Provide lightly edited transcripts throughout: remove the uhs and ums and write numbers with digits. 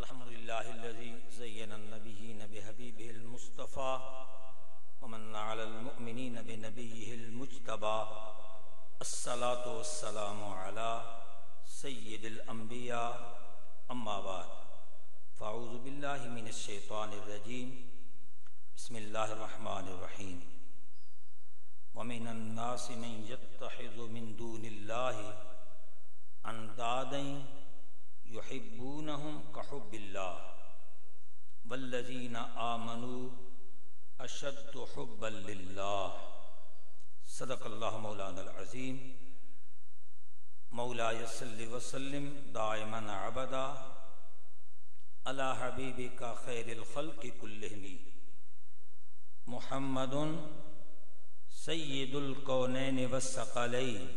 अल्हम्दुलिल्लाहिल्लज़ी ज़य्यना नबिय्यीन बिहबीबिहिल मुस्तफ़ा व मन्ना अलल मुअमिनीन बिनबिय्यिहिल मुज्तबा। अस्सलातु वस्सलामु अला सय्यिदिल अंबिया अम्मा बाद। फ़अऊज़ु बिल्लाहि मिनश शैतानिर रजीम। बिस्मिल्लाहिर रहमानिर रहीम। व मिनन नासि मन यत्तखिज़ु मिन दूनिल्लाहि अंदादन युहिब्बूनहुम कहुब्बिल्लाह वल्लज़ीना आमनू अशद्दु हुब्बन लिल्लाह। सदक़ल्लाहु मौलानल अज़ीम। मौलाया सल्लि व सल्लिम दाइमन अबदा अला हबीबिका खैरिल खल्क़ि कुल्लिहिम मुहम्मदुन सय्यिदुल कौनैनि वस्सक़लैनि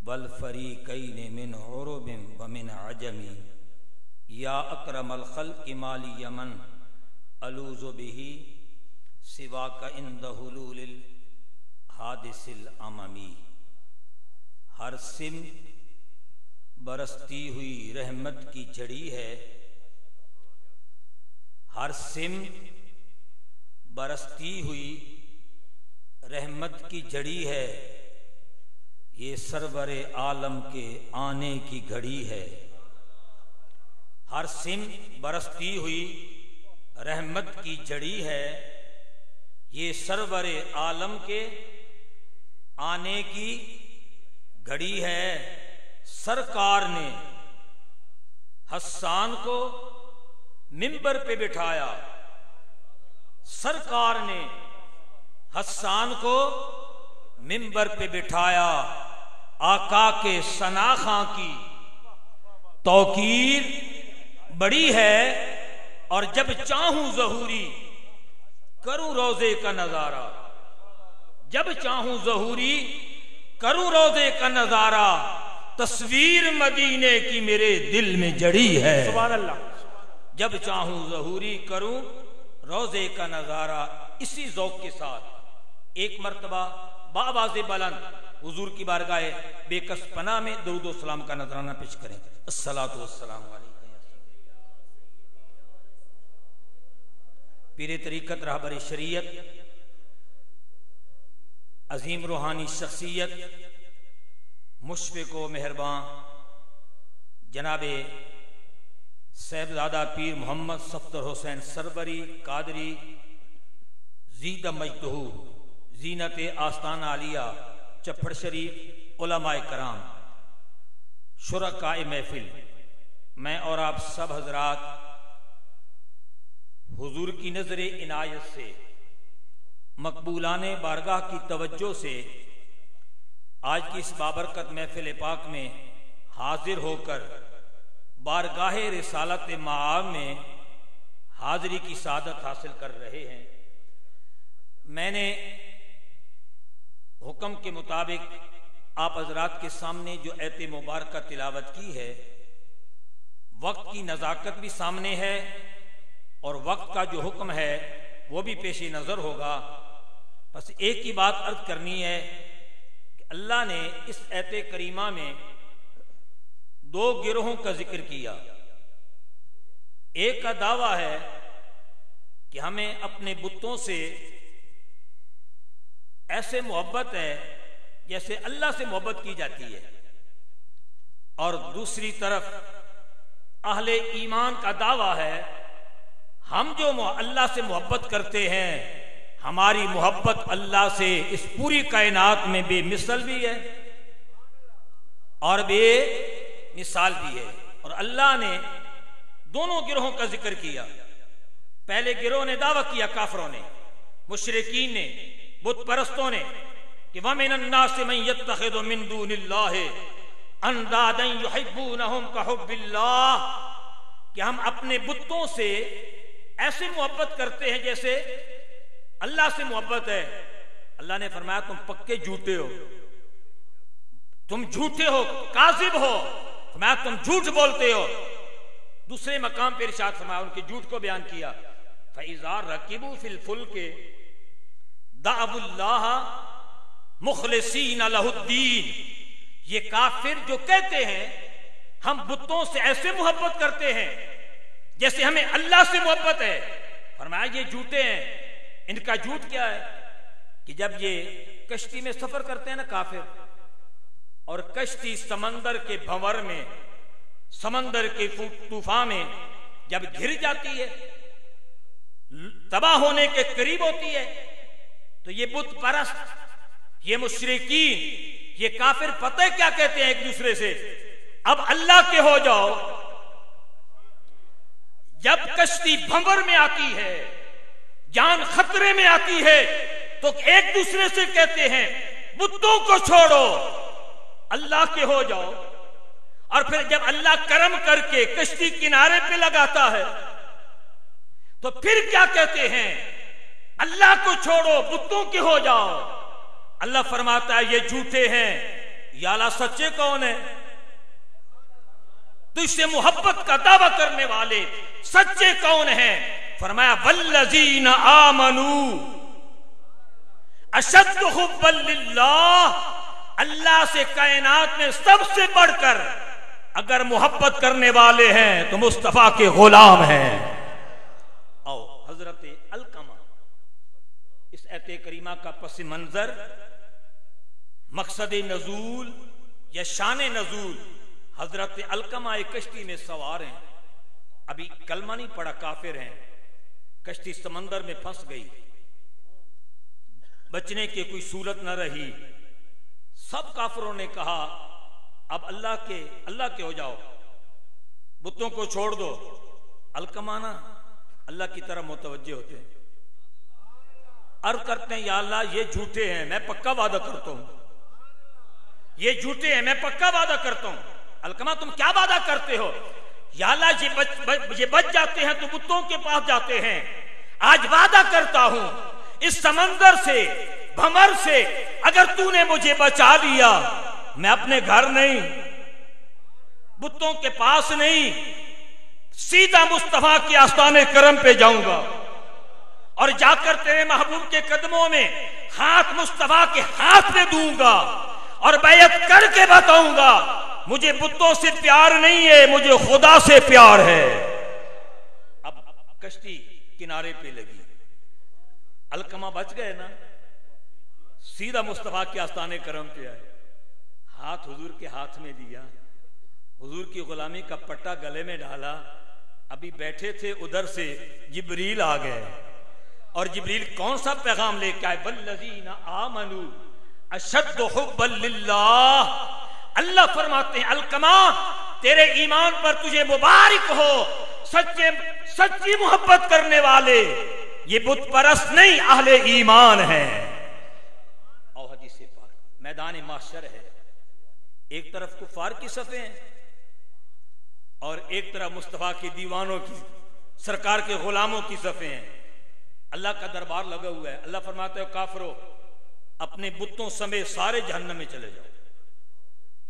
वल फ़रीक़ैनि मिन उरुबिन व मिन अजमी। या अकरमल खल्क़ि माली यमन अलूज़ु बिही सिवाका इंद हुलूलिल हादिसिल अममी। हर सिम बरसती हुई रहमत की झड़ी है, हर सिम बरसती हुई रहमत की झड़ी है। ये सरवरे आलम के आने की घड़ी है। हर सिम बरसती हुई रहमत की झड़ी है, ये सरवरे आलम के आने की घड़ी है। सरकार ने हस्सान को मिंबर पे बिठाया, सरकार ने हस्सान को मिंबर पे बिठाया। आका के सनाखा की तौकीर बड़ी है और जब चाहूं ज़हूरी करूं रोजे का नजारा। जब चाहूं ज़हूरी करूं रोजे का नजारा। तस्वीर मदीने की मेरे दिल में जड़ी है। सुभान अल्लाह। जब चाहूं ज़हूरी करूं रोजे का नजारा। इसी ज़ौक़ के साथ एक मर्तबा बावाज़े बुलंद हुजूर की बारगाहे बेकस पनाह में दुरूद व सलाम का नजराना पेश करें। अस्सलातु वस्सलामु अलैका या पीरे तरीक़त रहबर शरीयत अजीम रूहानी शख्सियत मुशफ़िक़ व मेहरबान जनाबे साहिबजादा पीर मोहम्मद सफ्दर हुसैन सरवरी कादरी ज़ीद मजदहू जीनत आस्ताना आलिया चप्पड़ शरीफ उलमाए कराम शुरकाए महफिल, मैं और आप सब हजरात हुजूर की नजरे इनायत से मकबूलाने बारगाह की तवज्जो से आज की इस बाबरकत महफिल पाक में हाजिर होकर बारगाहे रिसालत माआब में हाजिरी की सादत हासिल कर रहे हैं। मैंने हुक्म के मुताबिक आप हजरात के सामने जो आयत मुबारक तिलावत की है, वक्त की नज़ाकत भी सामने है और वक्त का जो हुक्म है वो भी पेश नज़र होगा। बस एक ही बात अर्ज करनी है कि अल्लाह ने इस आयत करीमा में दो गिरोहों का जिक्र किया। एक का दावा है कि हमें अपने बुतों से ऐसे मोहब्बत है जैसे अल्लाह से मोहब्बत की जाती है, और दूसरी तरफ अहले ईमान का दावा है हम जो अल्लाह से मोहब्बत करते हैं, हमारी मोहब्बत अल्लाह से इस पूरी कायनात में बेमिसल भी है और बेमिसाल भी है। और अल्लाह ने दोनों गिरोहों का जिक्र किया। पहले गिरोह ने दावा किया, काफरों ने, मुशरिकीन ने, बुत परस्तों ने, कि वमिनन नासि मन यत्तखिज़ु मिन दूनिल्लाहि अंदादन युहिब्बूनहुम कहुब्बिल्लाह, कि हम अपने बुतों से ऐसे मोहब्बत करते हैं जैसे अल्लाह से मोहब्बत है। अल्लाह ने फरमाया तुम पक्के झूठे हो, तुम झूठे हो, काज़िब हो। फरमाया तुम झूठ बोलते हो। दूसरे मकाम पर इरशाद फरमाया, उनके झूठ को बयान किया, फ़इज़ा रकिबू फिल फुल्कि दाअवुल्लाह मुखलिसीन लहुद्दीन। ये काफिर जो कहते हैं हम बुतों से ऐसे मोहब्बत करते हैं जैसे हमें अल्लाह से मोहब्बत है। फरमाया ये झूठे हैं। इनका झूठ क्या है कि जब ये कश्ती में सफर करते हैं ना काफिर, और कश्ती समंदर के भंवर में, समंदर के तूफान में जब घिर जाती है, तबाह होने के करीब होती है, तो ये बुत परस्त, ये मुशरिकीन, ये काफिर पता है क्या कहते हैं एक दूसरे से, अब अल्लाह के हो जाओ। जब कश्ती भंवर में आती है, जान खतरे में आती है, तो एक दूसरे से कहते हैं बुतों को छोड़ो, अल्लाह के हो जाओ। और फिर जब अल्लाह करम करके कश्ती किनारे पे लगाता है, तो फिर क्या कहते हैं, अल्लाह को छोड़ो, बुतों के हो जाओ। अल्लाह फरमाता है ये झूठे हैं। या अल्लाह सच्चे कौन है? तुझसे मोहब्बत का दावा करने वाले सच्चे कौन हैं? फरमाया वल्लज़ीना आमनू अशद्दु हुब्बन लिल्लाह। अल्लाह से कायनात में सबसे बढ़कर अगर मोहब्बत करने वाले हैं तो मुस्तफा के गुलाम हैं। आओ हजरत अलकमा, इस आयत करीमा का पस मंजर, मकसद नजूल या शान नजूल, हजरत अलकमा एक कश्ती में सवार हैं, अभी कलमा नहीं पड़ा, काफिर हैं, कश्ती समंदर में फंस गई, बचने की कोई सूरत न रही। सब काफिरों ने कहा अब अल्लाह के हो जाओ, बुतों को छोड़ दो। अलकमा ना अल्लाह की तरफ मुतवज्जे होते हैं, अर्ज करते हैं या अल्लाह ये झूठे हैं, मैं पक्का वादा करता हूं, ये झूठे हैं, मैं पक्का वादा करता हूं। अलकमा तुम क्या वादा करते हो? या अल्लाह ये बच जाते हैं तो बुतों के पास जाते हैं। आज वादा करता हूं इस समंदर से, भंवर से, अगर तूने मुझे बचा लिया, मैं अपने घर नहीं, बुतों के पास नहीं, सीधा मुस्तफा के आस्ताने करम पे जाऊंगा और जाकर तेरे महबूब के कदमों में हाथ मुस्तफा के हाथ में दूंगा और बैयत करके बताऊंगा मुझे बुतों से प्यार नहीं है, मुझे खुदा से प्यार है। अब कश्ती किनारे पे लगी, अलकमा बच गए ना, सीधा मुस्तफा के आस्ताने करम पे आए, हाथ हुजूर के हाथ में दिया, हुजूर की गुलामी का पट्टा गले में डाला। अभी बैठे थे, उधर से जिब्रील आ गए, और जिब्रील कौन सा पैगाम लेके आए? वल्लज़ीना आमनू अशद्दु हुब्बन लिल्लाह। अल्लाह फरमाते हैं अलकमा तेरे ईमान पर तुझे मुबारक हो, सच्ची मोहब्बत करने वाले ये बुत परस्त नहीं, अहले ईमान है। और हदीस पाक, मैदान माशर है, एक तरफ कुफार की सफ़े हैं और एक तरफ मुस्तफा के दीवानों की, सरकार के गुलामों की सफ़े हैं। अल्लाह का दरबार लगा हुआ है। अल्लाह फरमाते हो काफिरो अपने बुतों समेत सारे जहन्नम में चले जाओ।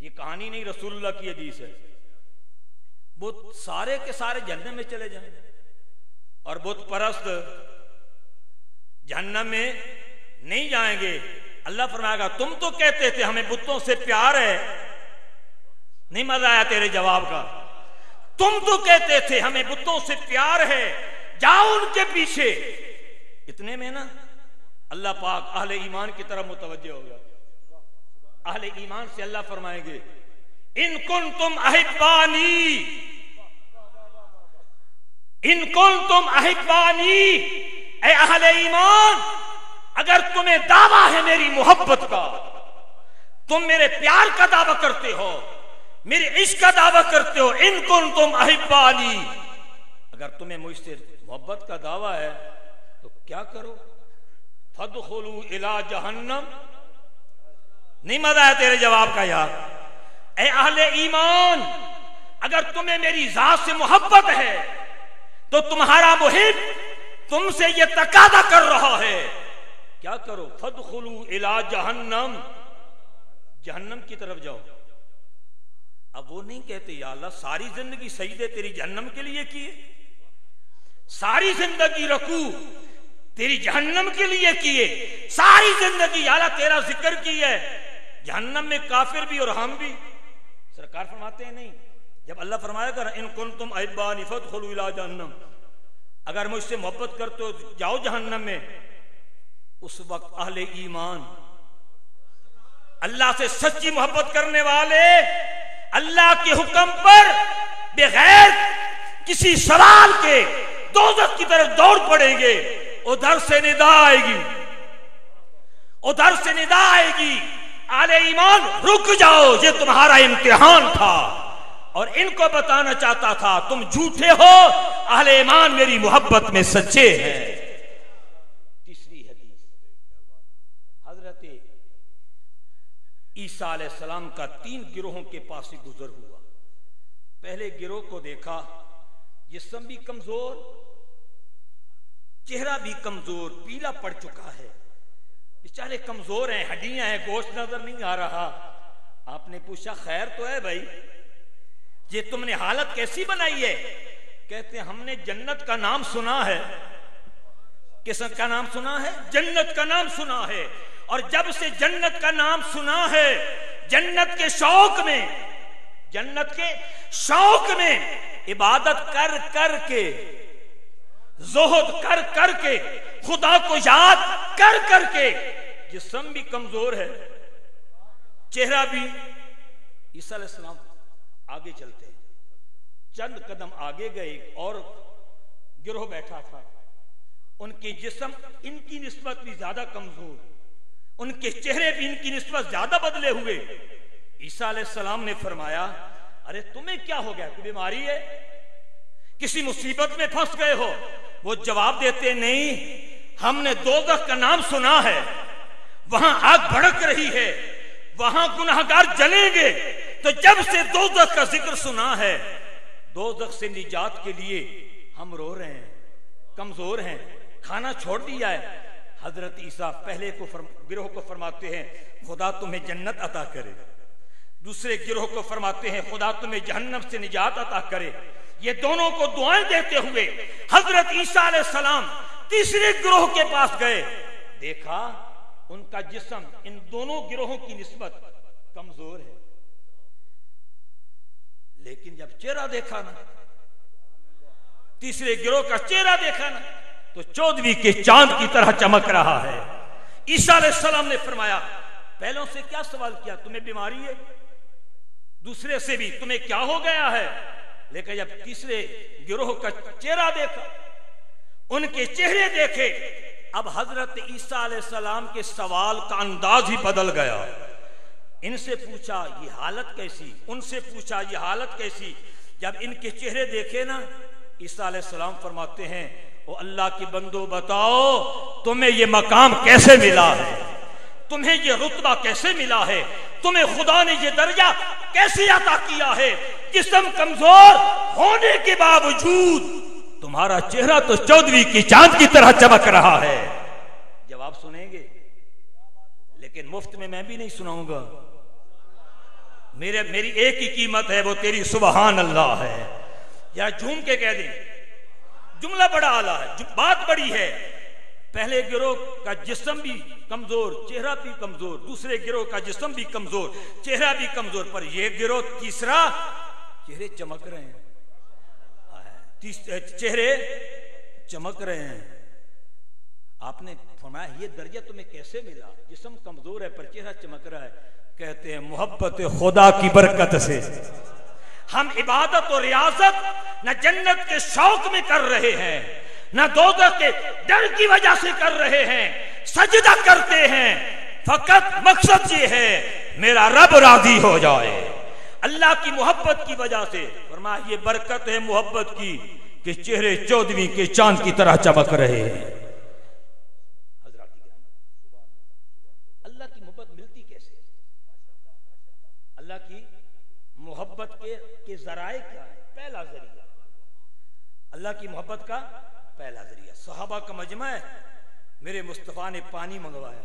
ये कहानी नहीं, रसूलुल्लाह की हदीस है। बुत सारे के सारे जहन्नम में चले जाएंगे और बुत परस्त जहन्नम में नहीं जाएंगे। अल्लाह फरमाएगा तुम तो कहते थे हमें बुतों से प्यार है, नहीं मजा आया तेरे जवाब का। तुम तो कहते थे हमें बुतों से प्यार है, जाओ उनके पीछे। इतने में ना अल्लाह पाक अहले ईमान की तरफ मुतवज्जे होगा। अहले ईमान से अल्लाह फरमाएंगे इन कुंतुम अहिब्बानी, इन कुंतुम अहिब्बानी, ऐ अहले ईमान अगर तुम्हें दावा है मेरी मोहब्बत का, तुम मेरे प्यार का दावा करते हो, मेरे इश्क का दावा करते हो, इन कुंतुम अहिब्बानी, अगर तुम्हें मुझसे मोहब्बत का दावा है तो क्या करो? फदखुलू इला जहन्नम। नहीं मजा है तेरे जवाब का यार। ऐ अहले ईमान अगर तुम्हें मेरी जात से मोहब्बत है तो तुम्हारा मुहिब तुमसे ये तकादा कर रहा है, क्या करो? फदखुलू इला जहन्नम, जहन्नम की तरफ जाओ। अब वो नहीं कहते या अल्लाह सारी जिंदगी सजदे तेरी जहन्नम के लिए किए, सारी जिंदगी रकू तेरी जहन्नम के लिए किए, सारी जिंदगी या अल्लाह तेरा जिक्र की है, जहन्नम में काफिर भी और हम भी। सरकार फरमाते हैं नहीं, जब अल्लाह फरमाएगा इन कुंतुम अहिब्बानी फदखुलू इला जहन्नम, अगर मुझसे मोहब्बत करते हो तो जाओ जहन्नम में, उस वक्त अहले ईमान अल्लाह से सच्ची मोहब्बत करने वाले अल्लाह के हुक्म पर बगैर किसी सवाल के दोज़ख की तरफ दौड़ पड़ेंगे। उधर से निदा आएगी, उधर से निदा आएगी, आले ईमान रुक जाओ, ये तुम्हारा इम्तिहान था और इनको बताना चाहता था तुम झूठे हो, आले ईमान मेरी मोहब्बत में सच्चे हैं। तीसरी हदीस, हजरत ईसा अलैहिस्सलाम का 3 गिरोहों के पास से गुजर हुआ। पहले गिरोह को देखा, जिस्म भी कमजोर, चेहरा भी कमजोर, पीला पड़ चुका है, बेचारे कमजोर हैं, हड्डियां हैं, गोश्त नजर नहीं आ रहा। आपने पूछा खैर तो है भाई, ये तुमने हालत कैसी बनाई है? कहते हैं हमने जन्नत का नाम सुना है। किस का नाम सुना है? जन्नत का नाम सुना है, और जब से जन्नत का नाम सुना है, जन्नत के शौक में, जन्नत के शौक में इबादत कर कर के, ज़ुहद कर कर के, खुदा को याद कर कर के, जिस्म भी कमजोर है, चेहरा भी। ईसा अलैहिस्सलाम आगे चलते हैं, चंद कदम आगे गए और गिरोह बैठा था, उनके जिस्म इनकी निस्बत भी ज्यादा कमजोर, उनके चेहरे भी इनकी निस्बत ज्यादा बदले हुए। ईसा अलैहिस्सलाम ने फरमाया अरे तुम्हें क्या हो गया, कोई बीमारी है, किसी मुसीबत में फंस गए हो? वो जवाब देते नहीं, हमने दोज़ख का नाम सुना है, वहां आग भड़क रही है, वहां गुनाहगार जलेंगे, तो जब से दोज़ख का जिक्र सुना है, दोज़ख से निजात के लिए हम रो रहे हैं, कमजोर हैं, खाना छोड़ दिया है। हजरत ईसा पहले को गिरोह को फरमाते हैं खुदा तुम्हें जन्नत अता करे, दूसरे गिरोह को फरमाते हैं खुदा तुम्हें जहन्नम से निजात अता करे। ये दोनों को दुआएं देते हुए हजरत ईसा अलैहिस्सलाम तीसरे गिरोह के पास गए, देखा उनका जिस्म इन दोनों गिरोहों की निस्बत कमजोर है, लेकिन जब चेहरा देखा ना, तीसरे गिरोह का चेहरा देखा ना, तो 14वीं के चांद की तरह चमक रहा है। ईसा अलैहिस्सलाम ने फरमाया पहलों से क्या सवाल किया, तुम्हें बीमारी है, दूसरे से भी तुम्हें क्या हो गया है, लेकिन जब तीसरे गिरोह का चेहरा देखा, उनके चेहरे देखे, अब हजरत ईसा अलैहिस्सलाम के सवाल का अंदाज ही बदल गया। इनसे पूछा ये हालत कैसी, उनसे पूछा ये हालत कैसी। जब इनके चेहरे देखे ना, ईसा अलैहिस्सलाम फरमाते हैं ओ अल्लाह के बंदो बताओ तुम्हें ये मकाम कैसे मिला है, तुम्हें ये रुतबा कैसे मिला है, तुम्हें खुदा ने ये दर्जा कैसे अता किया है? जिस्म कमजोर होने के बावजूद तुम्हारा चेहरा तो 14वीं की चांद की तरह चमक रहा है। जवाब सुनेंगे, लेकिन मुफ्त में मैं भी नहीं सुनाऊंगा। मेरी एक ही कीमत है, वो तेरी सुबहान अल्लाह है। या झूम के कह दें, जुमला बड़ा आला है, बात बड़ी है। पहले गिरोह का जिस्म भी कमजोर, चेहरा भी कमजोर, दूसरे गिरोह का जिस्म भी कमजोर, चेहरा भी कमजोर, पर यह गिरोह तीसरा चेहरे चमक रहे हैं, चेहरे चमक रहे हैं। आपने फरमाया ये दर्जा तुम्हें कैसे मिला, जिस्म कमजोर है पर चेहरा चमक रहा है। कहते हैं मोहब्बत खुदा की बरकत से हम इबादत और रियाजत न जन्नत के शौक में कर रहे हैं, न दोज़ख के डर की वजह से कर रहे हैं, सजदा करते हैं, फकत मकसद ये है मेरा रब राजी हो जाए, अल्लाह की मोहब्बत की वजह से। फरमाया ये बरकत है मोहब्बत की कि चेहरे 14वीं के चांद की तरह चमक रहे हैं। अल्लाह की मोहब्बत मिलती कैसे? अल्लाह की मोहब्बत के जराए क्या है? पहला जरिया अल्लाह की मोहब्बत का पहला जरिया सहाबा का मजमा है। मेरे मुस्तफा ने पानी मंगवाया,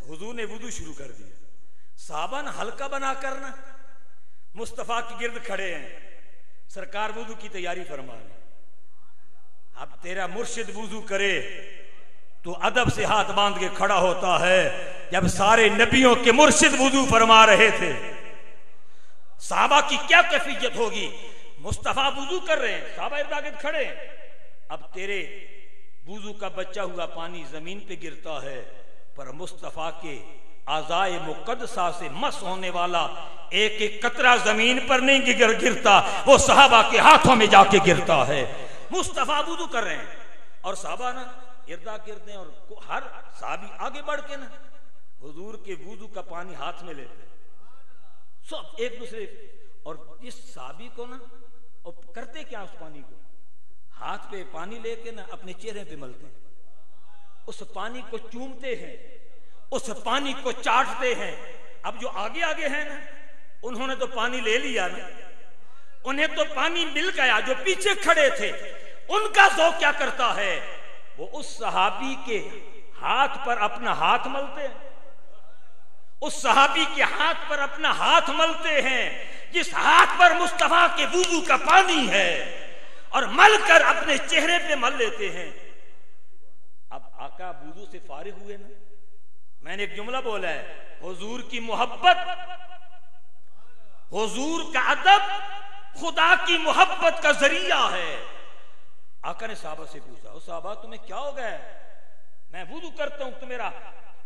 हुजूर ने वुदू शुरू कर दिया, साहबा ने हल्का बना करना, मुस्तफा के गिर्द खड़े हैं, सरकार वुदू की तैयारी फरमा रहे। अब तेरा मुर्शिद वुदू करे तो अदब से हाथ बांध के खड़ा होता है। जब सारे नबियों के मुर्शिद वुदू फरमा रहे थे साहबा की क्या कैफियत होगी। मुस्तफा वुजू कर रहे हैं, साहबा इर्द-गिर्द खड़े हैं। अब तेरे वुजू का बच्चा हुआ पानी जमीन पे गिरता है, पर मुस्तफा के आज़ाए मुक़द्दसा से मस होने वाला एक एक कतरा जमीन पर नहीं गिरता, वो साहबा के हाथों में जाके गिरता है। मुस्तफा वुजू कर रहे हैं और साहबा ना इर्द-गिर्द हैं, और हर साहबी आगे बढ़ के ना हुजूर के वुजू का पानी हाथ में लेते सब एक दूसरे, और इस साहबी को ना और करते क्या, उस पानी को हाथ पे पानी लेके ना अपने चेहरे पे मलते हैं, उस पानी को चूमते हैं, उस पानी को चाटते हैं। अब जो आगे आगे हैं ना, उन्होंने तो पानी ले लिया ना, उन्हें तो पानी मिल गया। जो पीछे खड़े थे उनका ज़ौक़ क्या करता है, वो उस सहाबी के हाथ पर अपना हाथ मलते हैं, उस सहाबी के हाथ पर अपना हाथ मलते हैं जिस हाथ पर मुस्तफा के वुजू का पानी है, और मलकर अपने चेहरे पे मल लेते हैं। अब आका वुजू से फारिग हुए ना, मैंने एक जुमला बोला है, हुजूर की मोहब्बत, हुजूर का अदब खुदा की मोहब्बत का जरिया है। आका ने साहबा से पूछा, ओ साहबा तुम्हें क्या हो गया, मैं वुजू करता हूं, तो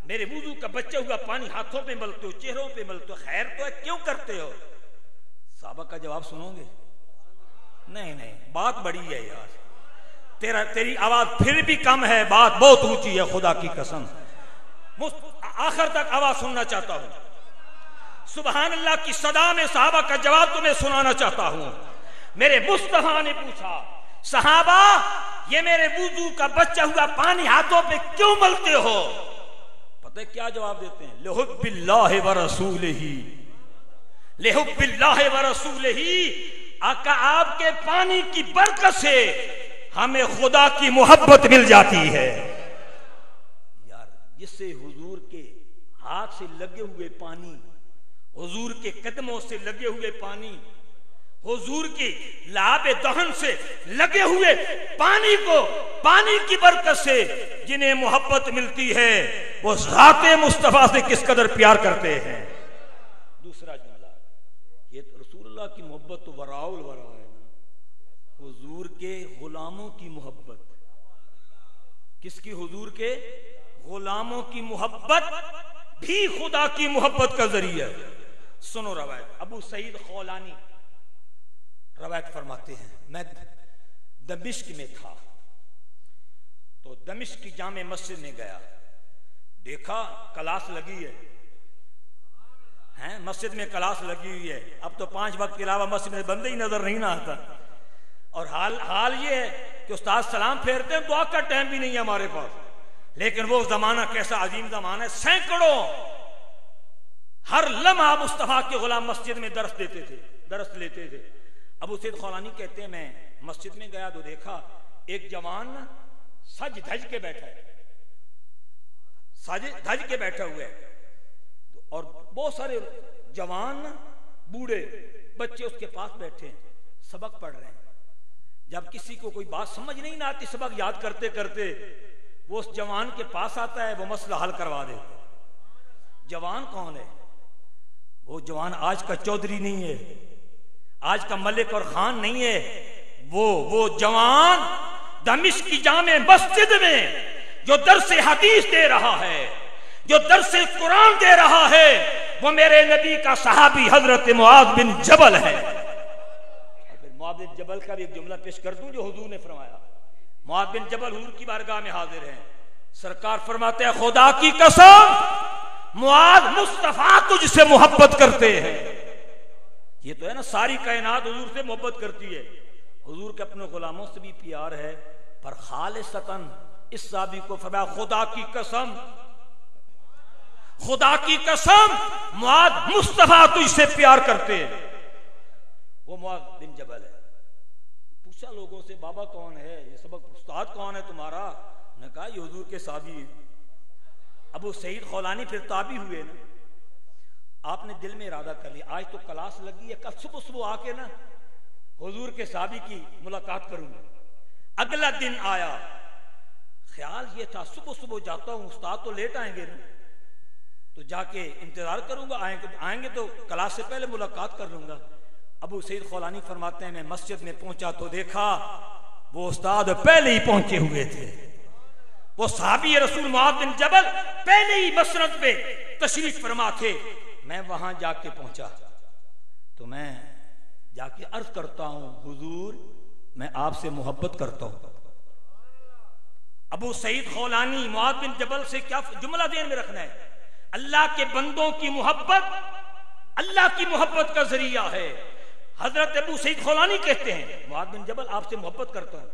मेरे वुजू का बच्चा हुआ पानी हाथों पे मलते हो, चेहरों पे मलते हो, खैर तो है, क्यों करते हो। साहबा का जवाब सुनोगे, नहीं नहीं बात बड़ी है यार, तेरी आवाज फिर भी कम है, बात बहुत ऊंची है, खुदा की कसम। आखिर तक आवाज सुनना चाहता हूं, सुभान अल्लाह की सदा में साहबा का जवाब तुम्हें सुनाना चाहता हूं। मेरे मुस्तफा ने पूछा, सहाबा ये मेरे वुजू का बच्चा हुआ पानी हाथों पे क्यों मलते हो। पता है क्या जवाब देते हैं, लिहुब्बिल्लाहि व रसूलिही, लिहुब्बिल्लाहि व रसूलिही। आका आपके पानी की बरकत से हमें खुदा की मोहब्बत मिल जाती है। यार जिससे हुजूर के हाथ से लगे हुए पानी, हुजूर के कदमों से लगे हुए पानी, हुजूर की लाबे दहन से लगे हुए पानी को, पानी की बरकत से जिन्हें मोहब्बत मिलती है, वो ज़ाते मुस्तफा से किस कदर प्यार करते हैं। दूसरा जुमला, ये तो रसूलुल्लाह की मोहब्बत तो वराउल वरा है ना, हुजूर के गुलामों की मोहब्बत। किसकी, हुजूर के गुलामों की मोहब्बत भी खुदा की मोहब्बत का जरिया है। सुनो रवायत, अबू सईद खौलानी रवायत फरमाते हैं, मैं दमिश्क में था, तो दमिश्क की जामे मस्जिद में गया, देखा क्लास लगी है, मस्जिद में क्लास लगी हुई है। अब तो 5 वक्त के अलावा मस्जिद में बंदे ही नजर नहीं ना आता, और हाल ये है कि उस्ताद सलाम फेरते हैं, दुआ का टाइम भी नहीं है हमारे पास। लेकिन वो जमाना कैसा अजीम जमाना है, सैकड़ों हर लम्हा मुस्तफा के गुलाम मस्जिद में दर्स लेते थे। अबू सईद खौलानी कहते हैं, मैं मस्जिद में गया तो देखा एक जवान सज धज के बैठा है, सज धज के बैठा हुआ है, और बहुत सारे जवान बूढ़े बच्चे उसके पास बैठे हैं, सबक पढ़ रहे हैं। जब किसी को कोई बात समझ नहीं ना आती, सबक याद करते करते वो उस जवान के पास आता है, वो मसला हल करवा देता है। जवान कौन है, वो जवान आज का चौधरी नहीं है, आज का मलिक और खान नहीं है, वो जवान दमिश्क की जामे मस्जिद में जो दर्से हदीस दे रहा है, जो दर्से कुरान दे रहा है, वो मेरे नबी का सहाबी हजरत मुआज बिन जबल है। फिर मुआज बिन जबल का भी एक जुमला पेश कर दूं जो हुजूर ने फरमाया। मुआज बिन जबल हुजूर की बारगाह में हाजिर हैं, सरकार फरमाते हैं, खुदा की कसम मुआज मुस्तफा तुझसे मोहब्बत करते हैं। ये तो है ना, सारी कायनात हुजूर से मोहब्बत करती है, हुजूर के अपने गुलामों से भी प्यार है, पर खालिसतन इस साहबी को फरमाया, खुदा की कसम, खुदा की कसम मुआज मुस्तफा तुझसे प्यार करते हैं। वो मुआज बिन जबल है। पूछा लोगों से, बाबा कौन है, ये सबक उस्ताद कौन है तुम्हारा, ने कहा ये हुजूर के साहबी अबू सईद खौलानी। फिर ताबी हुए ना, आपने दिल में इरादा कर लिया, आज तो क्लास लगी है, कल सुबह सुबह आके ना हुजूर के साहबी की मुलाकात करूंगा। अगला दिन आया, ख्याल ये था सुबह सुबह जाता हूं, उस्ताद तो लेट आएंगे ना, तो जाके इंतजार करूंगा, आएंगे तो क्लास से पहले मुलाकात कर लूंगा। अबू सईद खौलानी फरमाते हैं मैं मस्जिद में पहुंचा तो देखा वो उस्ताद पहले ही पहुंचे हुए थे। वो सहाबी रसूल मुआज़ बिन जबल पहले ही मसरत पे तशरीफ फरमा थे। मैं वहां जाके पहुंचा तो मैं जाके अर्ज करता हूं हुजूर मैं आपसे मोहब्बत करता हूं। अबू सईद खौलानी मुआज़ बिन जबल से क्या जुमला ध्यान में रखना है, अल्लाह के बंदों की मोहब्बत अल्लाह की मोहब्बत का जरिया है। हजरत अबू सईद खौलानी कहते हैं मुआज़ बिन जबल आपसे मोहब्बत करता हूं।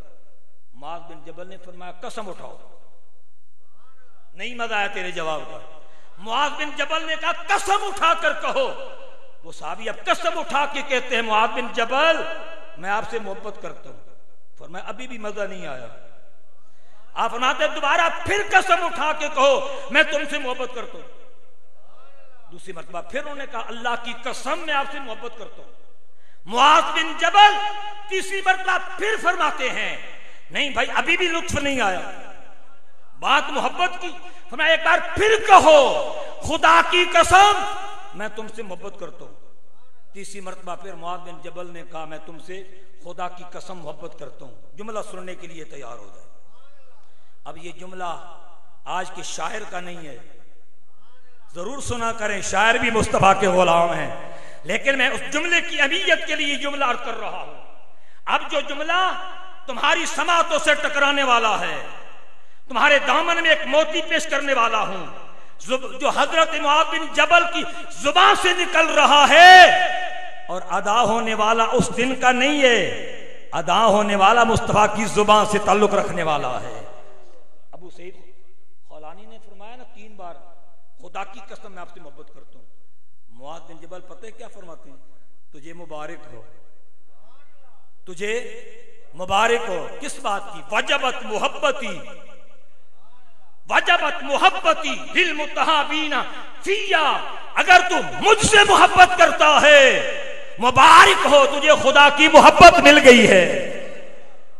मुआज़ बिन जबल ने फरमाया कसम उठाओ। नहीं मजा आया तेरे जवाब का। मुआज़ बिन जबल ने कहा कसम उठाकर कहो। वो साहबी अब कसम उठा के कहते हैं मुआज़ बिन जबल मैं आपसे मोहब्बत करता हूं। फरमाया अभी भी मजा नहीं आया। आप फरमाते दोबारा फिर कसम उठा के कहो मैं तुमसे मोहब्बत करता हूं। दूसरी मरतबा फिर उन्होंने कहा अल्लाह की कसम मैं आपसे मोहब्बत करता हूं। मुआज़ बिन जबल तीसरी मरतबा फिर फरमाते हैं नहीं भाई अभी भी लुत्फ नहीं आया, बात मोहब्बत की। फरमाया एक बार फिर कहो खुदा की कसम मैं तुमसे मोहब्बत करता हूं। तीसरी मरतबा फिर मुआज़ बिन जबल ने कहा मैं तुमसे खुदा की कसम मोहब्बत करता हूं। जुमला सुनने के लिए तैयार हो जाए। अब ये जुमला आज के शायर का नहीं है, जरूर सुना करें, शायर भी मुस्तफा के गुलाम हैं, लेकिन मैं उस जुमले की अहमियत के लिए जुमला अर्ज कर रहा हूं। अब जो जुमला तुम्हारी समातों से टकराने वाला है, तुम्हारे दामन में एक मोती पेश करने वाला हूं, जो हजरत मुआज़ बिन जबल की जुबान से निकल रहा है और अदा होने वाला उस दिन का नहीं है, अदा होने वाला मुस्तफा की जुबान से ताल्लुक रखने वाला है। अबू सईद खौलानी ने फरमाया ना 3 बार खुदा की कसम मैं आपसे मोहब्बत करता हूं। मुआज़ बिन जबल पता है क्या फरमाते हैं, तुझे मुबारक हो, तुझे मुबारक हो। किस बात की? वजबत मोहब्बती वजबत मोहब्बती दिल मुतहाबीना फिया। अगर तू मुझसे मोहब्बत करता है मुबारक हो, तुझे खुदा की मोहब्बत मिल गई है।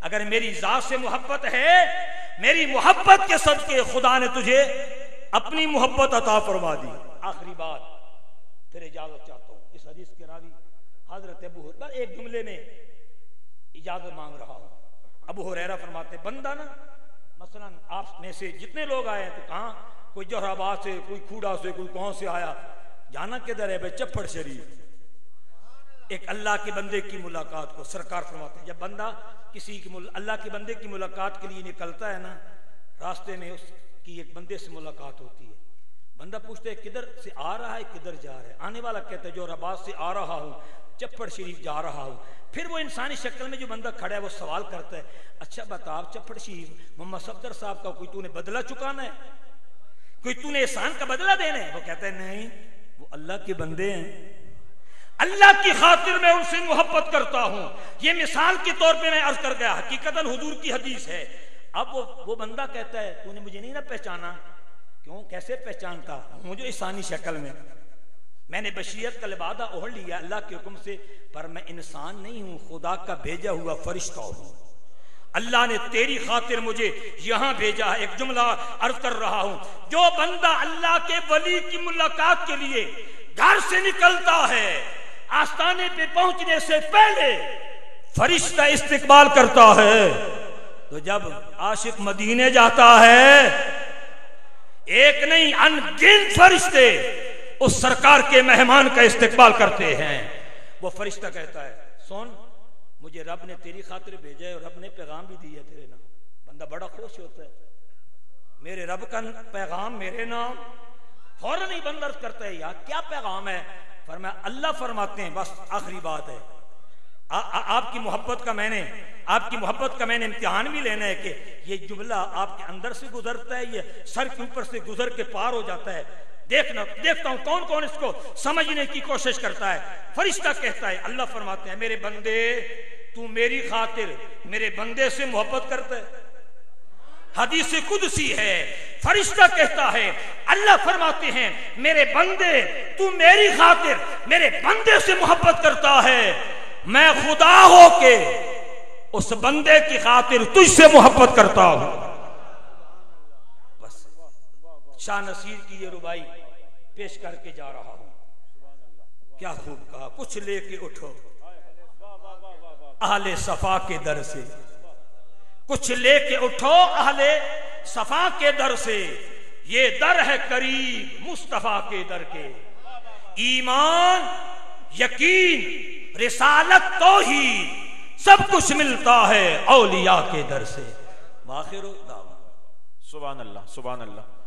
अगर मेरी जात से मोहब्बत है, मेरी मोहब्बत के सदके खुदा ने तुझे अपनी मोहब्बत अता फरमा दी। आखिरी बात फिर इजाजत चाहता हूं। इस हदीस के रावी हजरत अबू हुरैरा, एक जुमले में इजाजत मांग रहा हूं। अबू हुरैरा फरमाते बंदा ना मसलन आप में से जितने लोग आए हैं तो कहां, कोई जौहराबाद से, कोई खूड़ा से, कोई कौन से आया, जाना किधर है भाई? चप्पड़ शरीफ। एक अल्लाह के बंदे की मुलाकात को सरकार फरमाते हैं जब बंदा किसी की अल्लाह के बंदे की मुलाकात के लिए निकलता है ना, रास्ते में उसकी एक बंदे से मुलाकात होती है। बंदा पूछता है किधर से आ रहा है, किधर जा रहा है? आने वाला कहता है जौहराबाद से आ रहा हूं, चप्पड़ शरीफ जा रहा हूं। फिर वो इंसानी शक्ल में जो बंदा खड़ा है वो सवाल करता है अच्छा बता चप्पड़ शरीफ मोहम्मद सफदर साहब का कोई तूने बदला चुकाना है, कोई तूने एहसान का बदला देना है? वो कहता है नहीं, वो अल्लाह के बंदे हैं, अल्लाह की खातिर मैं उनसे मोहब्बत करता हूं। ये मिसाल के तौर पे मैं अर्ज कर गया, हकीकतन हुजूर की हदीस है। अब वो बंदा कहता है तूने मुझे नहीं ना पहचाना? क्यों, कैसे पहचानता? मुझे इंसानी शक्ल में, मैंने बशरियत का लिबादा ओढ़ लिया अल्लाह के हुक्म से, पर मैं इंसान नहीं हूं, खुदा का भेजा हुआ फरिश्ता हूं। अल्लाह ने तेरी खातिर मुझे यहां भेजा है। एक जुमला अर्ज कर रहा हूं, जो बंदा अल्लाह के वली की मुलाकात के लिए घर से निकलता है, आस्ताने पे पहुंचने से पहले फरिश्ता इस्तिकबाल करता है, तो जब आशिक मदीने जाता है एक नहीं अनगिनत फरिश्ते उस सरकार के मेहमान का इस्तिकबाल करते हैं। वो फरिश्ता कहता है सुन, मुझे रब ने तेरी खातिर भेजा है और रब ने पैगाम भी दिया तेरे नाम। बंदा बड़ा खुश होता है, मेरे रब का पैगाम मेरे नाम। फौरन ही बंदा करता है यार क्या पैगाम है? फरमाया अल्लाह फरमाते हैं बस आखिरी बात है, आपकी मोहब्बत का मैंने इम्तिहान भी लेना है कि ये जुमला आपके अंदर से गुजरता है, ये सर के ऊपर से गुजर के पार हो जाता है। देखता हूं कौन कौन इसको समझने की कोशिश करता है। फरिश्ता कहता है, अल्लाह फरमाते हैं मेरे बंदे तू मेरी खातिर मेरे बंदे से मोहब्बत करता है। हदीस कुदसी है, फरिश्ता कहता है, अल्लाह फरमाते हैं मेरे बंदे तू मेरी खातिर मेरे बंदे से मोहब्बत करता है, मैं खुदा होके उस बंदे की खातिर तुझसे मोहब्बत करता हूं। बस शाह नसीर की ये रुबाई पेश करके जा रहा हूं। क्या खूब कहा, कुछ लेके उठो अहले सफा के दर से, कुछ लेके उठो अहले सफा के दर से, ये दर है करीब मुस्तफा के दर के। ईमान, यकीन, रिसालत, तौहीद सब कुछ मिलता है औलिया के दर से। आखिर दावा। सुभान अल्लाह, सुभान अल्लाह।